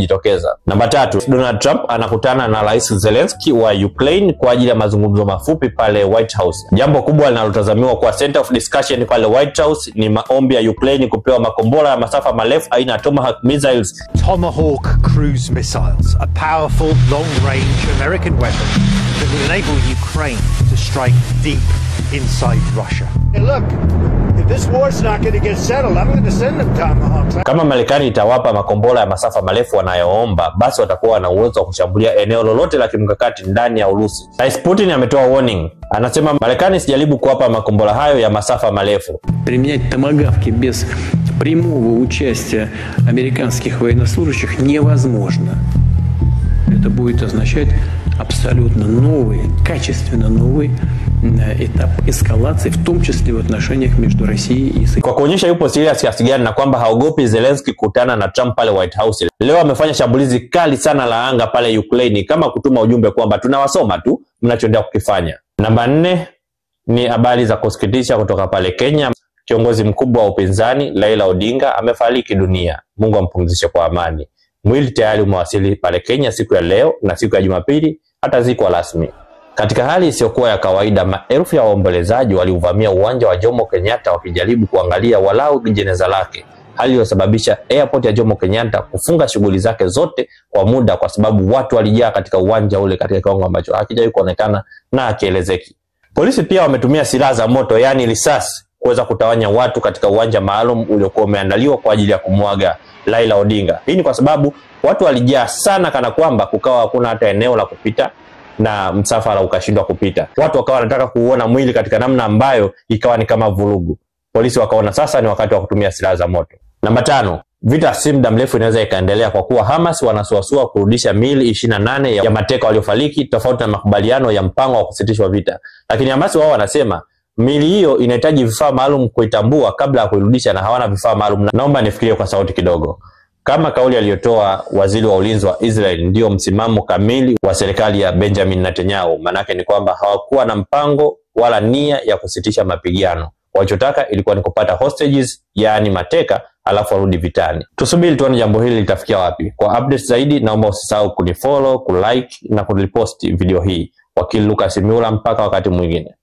kujitokeza. Namba 3, Donald Trump anakutana na Rais Zelensky wa Ukraine kwa ajili ya mazungumzo mafupi pale White House. Jambo kubwa linalotazamiwa kwa center of discussion pale White House ni maombi ya Ukraine kupewa makombora ya masafa marefu aina ya Tomahawk missiles. Tomahawk cruise missiles, a powerful long-range American weapon that will enable Ukraine to strike deep inside Russia. Hey, look, if this war's not going to get settled, I'm going to send them Tomahawks. Kama Marekani itawapa makombora ya masafa marefu wanayoomba, basi watakuwa na uwezo wa kushambulia eneo lolote la kimkakati ndani ya Urusi. Rais Putin ametoa warning. Anasema Marekani sijaribu kuwapa makombora hayo ya masafa marefu. Применять томагавки без прямого участия американских военнослужащих невозможно. Это будет означать абсолютно новый, качественно новый этап эскалации, в том числе в отношениях между Россией и США. Kwa kuonyesha yupo serious kiasi gani na kwamba haogopi Zelensky kukutana na Trump pale White House, leo amefanya shambulizi kali sana la anga pale Ukraine kama kutuma ujumbe kwamba tunawasoma tu mnachoendelea kukifanya. Namba 4 ni habari za kusikitisha kutoka pale Kenya. Kiongozi mkubwa wa upinzani Raila Odinga amefariki dunia. Mungu ampumzishe kwa amani. Mwili tayari umewasili pale Kenya siku ya leo na siku ya Jumapili atazikwa rasmi. Katika hali isiyokuwa ya kawaida, maelfu ya waombolezaji waliuvamia uwanja wa Jomo Kenyatta wakijaribu kuangalia walau jeneza lake. Hali iliyosababisha airport ya Jomo Kenyatta kufunga shughuli zake zote kwa muda kwa sababu watu walijaa katika uwanja ule katika kiwango ambacho hakijawahi kuonekana na hakielezeki. Polisi pia wametumia silaha za moto yani risasi kuweza kutawanya watu katika uwanja maalum uliokuwa umeandaliwa kwa ajili ya kumwaga Raila Odinga. Hii ni kwa sababu watu walijaa sana kana kwamba kukawa hakuna hata eneo la kupita na msafara ukashindwa kupita. Watu wakawa wanataka kuuona mwili katika namna ambayo ikawa ni kama vurugu. Polisi wakaona sasa ni wakati wa kutumia silaha za moto. Namba 5, vita si muda mrefu inaweza ikaendelea kwa kuwa Hamas wanasuasua kurudisha miili 28 ya mateka waliofariki tofauti na makubaliano ya mpango wa kusitishwa vita. Lakini Hamas wao wanasema miili hiyo inahitaji vifaa maalum kuitambua kabla ya kuirudisha na hawana vifaa maalum. Naomba nifikirie kwa sauti kidogo. Kama kauli aliyotoa waziri wa ulinzi wa Israel ndio msimamo kamili wa serikali ya Benjamin Netanyahu, manake ni kwamba hawakuwa na mpango wala nia ya kusitisha mapigano. Walichotaka ilikuwa ni kupata hostages, yani mateka, alafu warudi vitani. Tusubiri tuone jambo hili litafikia wapi. Kwa updates zaidi naomba usisahau kunifollow, kulike na kurepost video hii. Wakili Lucas Miura, mpaka wakati mwingine.